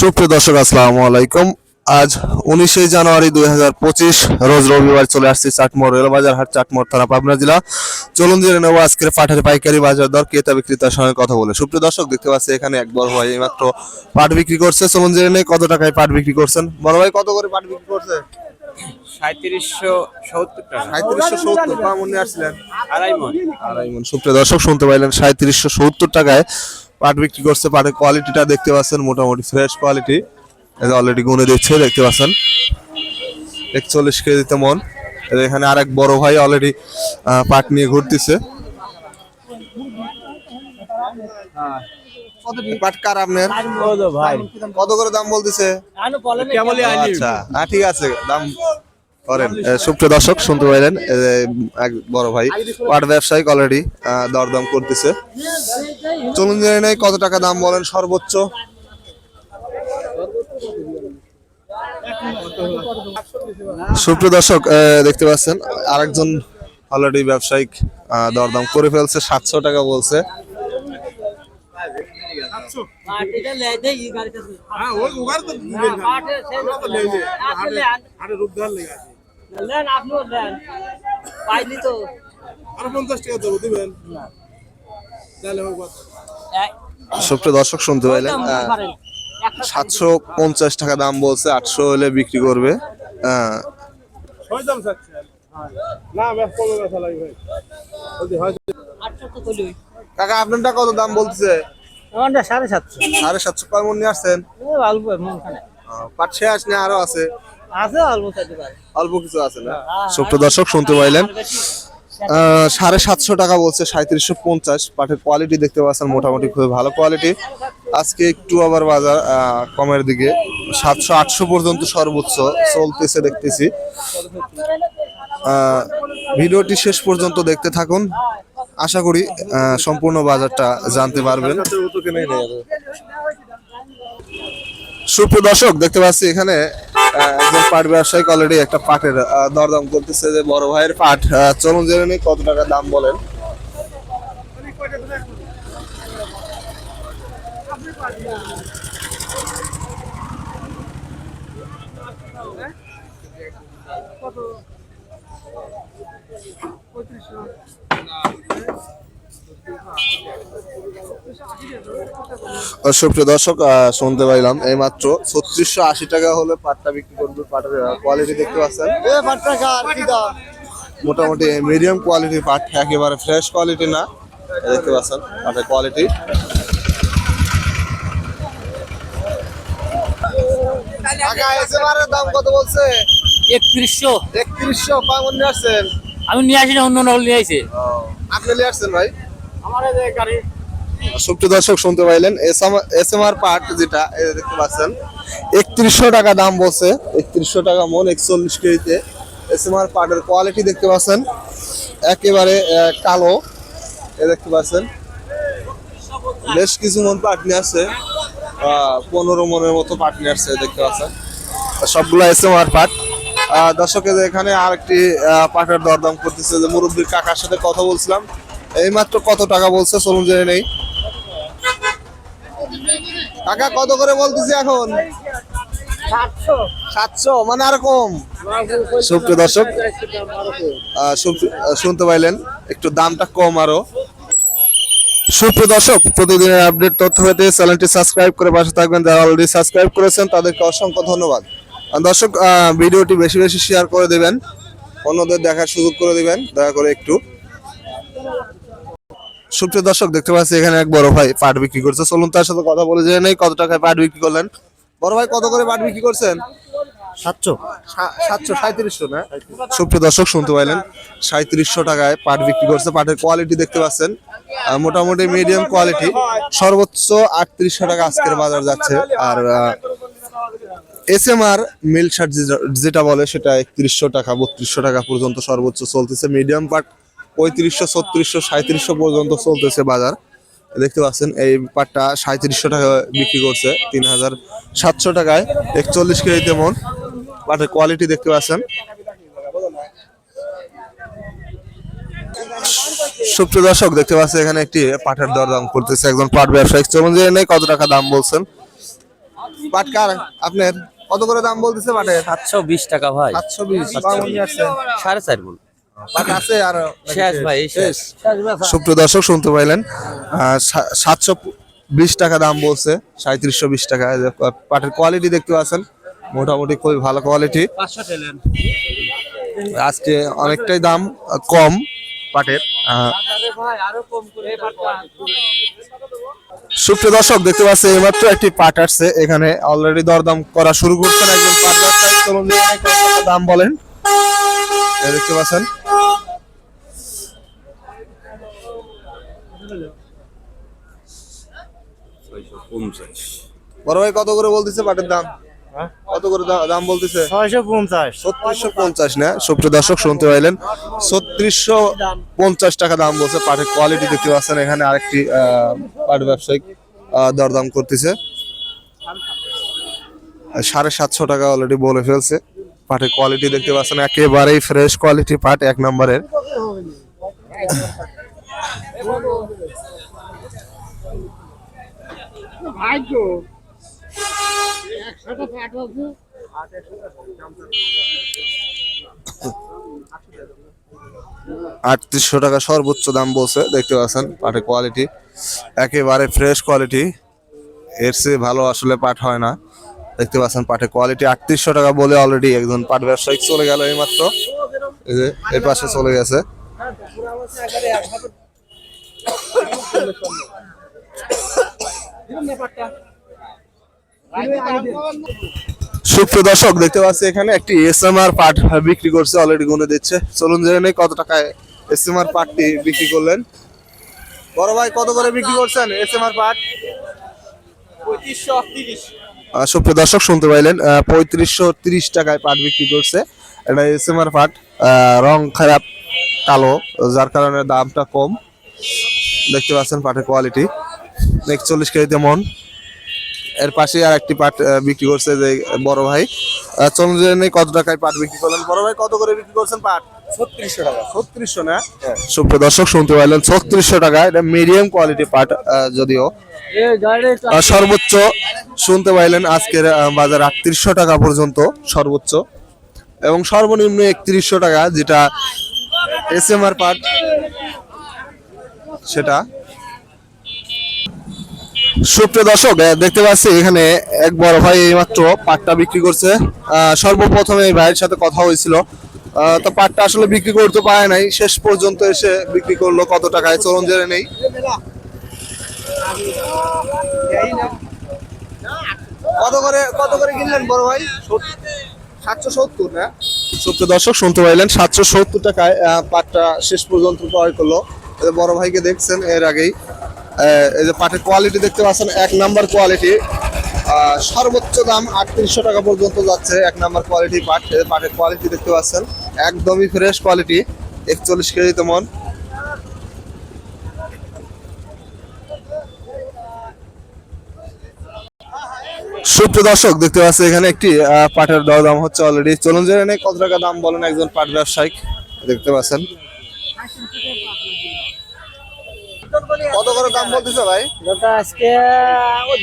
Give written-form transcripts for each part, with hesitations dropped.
সুপ্রিয় দর্শক আসসালামু আলাইকুম। আজ 19 জানুয়ারি 2025 রোজ রবিবার চলে আসছি চাটমোড় রেলবাজার হাট, চাটমোড় থানা, পাবনা জেলা। চলুন জেনে নেব আজকের পাটের পাইকারি বাজার দর, ক্রেতা বিক্রেতার সঙ্গে কথা বলে। সুপ্রিয় দর্শক দেখতে পাচ্ছি এখানে এক বড় ভাই এইমাত্র পাট বিক্রি করছে। চলুন জেনে নেই কত টাকায় পাট বিক্রি করছেন। বড় ভাই কত করে পাট বিক্রি করছে? 3770 টাকা। 3770 টাকা মনে আসছিলেন? আড়াই মণ। আড়াই মণ। সুপ্রিয় দর্শক শুনতে পাইলেন 3770 টাকায় পাট বিক্রি করছে। পাটের কোয়ালিটিটা দেখতে পাচ্ছেন, মোটামুটি ফ্রেশ কোয়ালিটি। অলরেডি গুনে দিচ্ছে, দেখতে পাচ্ছেন 41 কেজিতে মন। এখানে আরেক বড় ভাই অলরেডি পাট নিয়ে ঘুরতেছে। পাট কার আপনার? ভাই কত করে দাম বলতেছে? আচ্ছা, ঠিক আছে, দাম করেন। সুপ্রিয় দর্শক শুনতে পাইলেন এক বড় ভাই পাট ব্যবসায়িক অলরেডি দরদাম করতেছে। চলুন জেনে নেই কত টাকা দাম বলেন সর্বোচ্চ। সুপ্রিয় দর্শক দেখতে পাচ্ছেন আরেকজন অলরেডি ব্যবসায়িক দরদাম করে ফেলছে, 700 টাকা বলছে। সুপ্রিয় দর্শক শুনতে পাইলেন 750 টাকা দাম বলছে, 800 হলে বিক্রি করবে। কাকা আপনারটা কত দাম বলতেছে? 750 কয় মন নিয়ে আসছেন? পাট শেষ না আরো আছে? অল্প কিছু আছে না? সুপ্রিয় দর্শক শুনতে পাইলেন 750 টাকা বলছে, 3750। পাটের কোয়ালিটি দেখতে পাচ্ছেন মোটামুটি খুবই ভালো কোয়ালিটি। আজকে একটু আবার বাজার কমের দিকে, 700-800 পর্যন্ত সর্বোচ্চ চলতেছে দেখতেছি। ভিডিওটি শেষ পর্যন্ত দেখতে থাকুন, আশা করি সম্পূর্ণ বাজারটা জানতে পারবেন। সুপ্রিয় দর্শক দেখতে পাচ্ছি এখানে একজন পাট ব্যবসায়িক অলরেডি একটা পাটের দরদাম করতেছে, যে বড় ভাইয়ের পাট। চলুন জেনে নিই কত টাকা দাম বলেন। সুপ্রিয় দর্শক শুনতে পাইলাম এই মাত্র 3680 টাকা হলে পাটটা বিক্রি করবে। পাটের কোয়ালিটি দেখতে পাচ্ছেন মোটামুটি মিডিয়াম কোয়ালিটির পাট, একেবারে ফ্রেশ কোয়ালিটি না। দেখতে পাচ্ছেন পাটের কোয়ালিটি। দাম কত বলছে? 3100 পাউন্ড নিয়ে আসছেন? আমি নিয়ে আসি না, অন্য নকল নিয়ে আসি। আপনি নিয়ে আসছেন ভাই? আমার গাড়ি। সুপ্রিয় দর্শক শুনতে পাইলেন এসএমআর পাট যেটা দেখতে পাচ্ছেন 3100 টাকা দাম বলছে। 3100 টাকা মন, 41 কেজিতে এসএমআর পাটের কোয়ালিটি দেখতে পাচ্ছেন একেবারে কালো। দেখতে পাচ্ছেন বেশ কিছু মন পাট নিয়ে আসছে, 15 মনের মতো পাট নিয়ে আসছে। দেখতে পাচ্ছেন সবগুলো এসএমআর পাট। দর্শকের এখানে আরেকটি পাটের দরদাম করতেছে, যে মুরব্বীর কাকার সাথে কথা বলছিলাম, এই মাত্র কত টাকা বলছে চলুন জেনে নেই। কাকা কত করে বলতেছি এখন? 700 মানে আর কম। সুপ্রিয় দর্শক শুনতে পাইলেন একটু দামটা কম আরো। সুপ্রিয় দর্শক প্রতিদিনের আপডেট তথ্য পেতে চ্যানেলটি সাবস্ক্রাইব করে পাশে থাকবেন। যারা অলরেডি সাবস্ক্রাইব করেছেন তাদেরকে অসংখ্য ধন্যবাদ। দর্শক ভিডিওটি বেশি বেশি শেয়ার করে দিবেন, অন্যদের দেখার সুযোগ করে দিবেন দয়া করে একটু। সুপ্রিয় দর্শক দেখতে পাচ্ছি এখানে এক বড় ভাই পাট বিক্রি করছে। চলুন তার সাথে কথা বলে জেনে নেই কত টাকায় পাট বিক্রি করলেন। বড় ভাই কত করে পাট বিক্রি করছেন? 737 না? সুপ্রিয় দর্শক শুনতে পাইলেন 3700 টাকায় পাট বিক্রি করছে। পাটের কোয়ালিটি দেখতে পাচ্ছেন মোটামুটি মিডিয়াম কোয়ালিটি, সর্বোচ্চ 3800 টাকা আজকের বাজার যাচ্ছে। আর এসএমআর মিল শার্ট যেটা বলে সেটা 3100 টাকা 3200 টাকা পর্যন্ত সর্বোচ্চ চলতেছে। মিডিয়াম পাট 3500 3600 3700 পর্যন্ত চলতেছে বাজার। দেখতে পাচ্ছেন এই পাটটা 3700 টাকা বিক্রি করছে, 3700 টাকায় 41 কেজিতে মন। পাটের কোয়ালিটি দেখতে পাচ্ছেন। সুপ্রিয় দর্শক দেখতে পাচ্ছেন এখানে একটি পাটের দরদাম করতেছে একজন পাট ব্যবসায়ী। চলুন জেনে নেই কত টাকা দাম বলছেন। পাট কার আপনার? কত করে দাম বলতেছে পাটের? 720 টাকা ভাই। 720 কম নিয়ে আসছেন? 4.5 মণ। পাট আছে আর শেষ ভাই, শেষ। সুপ্রিয় দর্শক শুনতে পাইলেন 720 টাকা দাম বলছে, 3720 টাকা। এই যে পাটের কোয়ালিটি দেখতে পাচ্ছেন, মোটামুটি খুবই ভালো কোয়ালিটি। 500 ঠেলেন। আজকে অনেকটাই দাম কম পাটের। ভাই আরো কম করে সুপ্রিয় দর্শক দেখতে পাচ্ছেন এইমাত্র একটি পাট আসছে, এখানে অলরেডি দরদাম করা শুরু করছেন একজন পাট ব্যবসায়ী। চলুন দেখে নেই কত টাকা দাম বলেন। এই দেখতে পাচ্ছেন বড় ভাই কত করে বলতেছে পাটের দাম? কত করে দাম বলতেছে? 650। 3650 না? সুপ্রিয় দর্শক শুনতে পাইলেন 3650 টাকা দাম বলছে। পাটের কোয়ালিটি দেখতে পাচ্ছেন, এখানে আরেকটি পাট ব্যবসায়ী দরদাম করতেছে। 750 টাকা অলরেডি বলে ফেলছে। পাটের কোয়ালিটি দেখতে পাচ্ছেন, একেবারেই ফ্রেশ কোয়ালিটি পাট, এক নম্বরের। আটত্রিশশো টাকা সর্বোচ্চ দাম বলছে, দেখতে পাচ্ছেন পাটের কোয়ালিটি একেবারে ফ্রেশ কোয়ালিটি, এর চেয়ে ভালো আসলে পাট হয় না। দেখতে পাচ্ছেন পাটের কোয়ালিটি 3800 টাকা বলে অলরেডি একজন পাট ব্যবসায়ী চলে গেল এইমাত্র, এই যে এর পাশে চলে গেছে। সুপ্রিয় দর্শক দেখতে পাচ্ছি এখানে একটি এসএমআর পাট বিক্রি করছে, অলরেডি গুনে দিচ্ছে। চলুন জেনে নেই কত টাকায় এসএমআর পাটটি বিক্রি করলেন। বড় ভাই কত করে বিক্রি করছেন এসএমআর পাট? 3530। সুপ্রিয় দর্শক শুনতে পাইলেন 3530 টাকায় পাট বিক্রি করছে। এটা এসএমআর পাট, রং খারাপ কালো, যার কারণে দামটা কম। দেখতে পাচ্ছেন পাটের কোয়ালিটি 41 কেজিতে মন। এর পাশে আর একটি পাট বিক্রি করছে যে বড় ভাই। চলুন জেনে নেই কত টাকায় পাট বিক্রি করলেন। বড় ভাই কত করে বিক্রি করছেন পাট? 3600 টাকা। 3600 না? সুপ্রিয় দর্শক শুনতে পাইলেন 3600 টাকা। এটা মিডিয়াম কোয়ালিটি পাট, যদিও সর্বোচ্চ শুনতে পাইলেন আজকের বাজার 3800 টাকা পর্যন্ত সর্বোচ্চ, এবং সর্বনিম্ন 3100 টাকা যেটা এসএমআর পাট সেটা। সুপ্রিয় দর্শক দেখতে পাচ্ছি এখানে এক বড় ভাই এইমাত্র পাটটা বিক্রি করছে। সর্বপ্রথমে এই ভাইয়ের সাথে কথা হয়েছিল, তো পাটটা আসলে বিক্রি করতে পারে নাই, শেষ পর্যন্ত এসে বিক্রি করলো কত টাকায়। চলুন জেনে নেই। কত করে কিনলেন বড় ভাই? 770 না? সুপ্রিয় দর্শক শুনতে পাইলেন 770 টাকায় পাটটা শেষ পর্যন্ত ক্রয় করলো। বড় ভাইকে দেখছেন এর আগেই। এই যে পাটের কোয়ালিটি দেখতে পাচ্ছেন, এক নাম্বার কোয়ালিটি। সর্বোচ্চ দাম 3800 টাকা পর্যন্ত যাচ্ছে, এক নাম্বার কোয়ালিটি পাট। পাটের কোয়ালিটি দেখতে পাচ্ছেন একদমই ফ্রেশ কোয়ালিটি, 41 কেজিতে মন। সুপ্রিয় দর্শক দেখতে পাচ্ছি এখানে একটি পাটের দরদাম হচ্ছে অলরেডি। চলুন জেনে নেই কত টাকা দাম বলেন একজন পাট ব্যবসায়ী। দেখতে পাচ্ছেন কত করে দাম বলতেছে ভাই? আজকে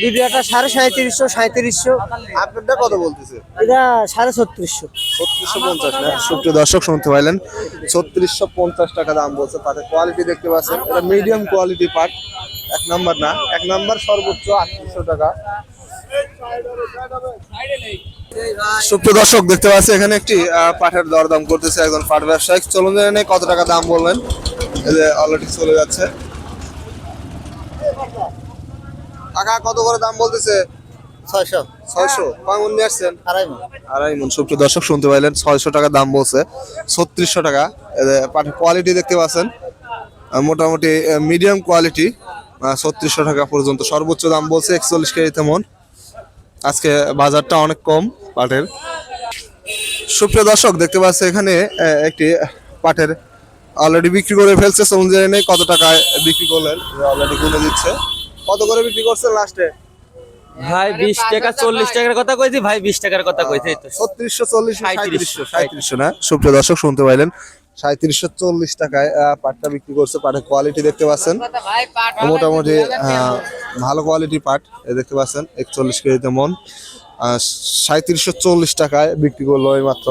দুইটা 3750 3700। আপনারটা কত বলতেছে? এটা 3650। 3650 না? সুপ্রিয় দর্শক শুনতে পাইলেন 3650 টাকা দাম বলছে। পাটের কোয়ালিটি দেখতে পাচ্ছেন, এটা মিডিয়াম কোয়ালিটি পাট, এক নাম্বার না, এক নাম্বার সর্বোচ্চ 3800 টাকা। সুপ্রিয় দর্শক দেখতে পাচ্ছি এখানে একটি পাটের দরদাম করতেছে একজন পাট ব্যবসায়ী। চলুন জেনে নেই কত টাকা দাম বলবেন। এই যে অলরেডি চলে যাচ্ছে। কাকা কত করে দাম বলতেছে? 600। 600। কয় মন নিয়ে আসছেন? আড়াই মণ। সুপ্রিয় দর্শক শুনতে পাইলেন 600 টাকা দাম বলছে। 3600 টাকা। পাটের কোয়ালিটি দেখতে পাচ্ছেন মোটামুটি মিডিয়াম কোয়ালিটি, 3600 টাকা পর্যন্ত সর্বোচ্চ দাম বলছে। 41 কেজিতে মন। আজকে বাজারটা অনেক কম পাটের। সুপ্রিয় দর্শক দেখতে পাচ্ছি এখানে একটি পাটের অলরেডি বিক্রি করে ফেলছে। চলুন জেনে নেই কত টাকায় বিক্রি করলেন। অলরেডি গুনে দিচ্ছে। কত করে বিক্রি করছেন লাস্টে? ভাই 20 টাকা 40 টাকার কথা কইছি ভাই, 20 টাকার কথা কইছি। 3640 3700 না? সুপ্রিয় দর্শক শুনতে পাইলেন 3740 টাকায় পাটটা বিক্রি করছে। পাটের কোয়ালিটি দেখতে পাচ্ছেন মোটামুটি ভালো কোয়ালিটি পাট দেখতে পাচ্ছেন। 41 কেজিতে মন, 3740 টাকায় বিক্রি করলো এই মাত্র।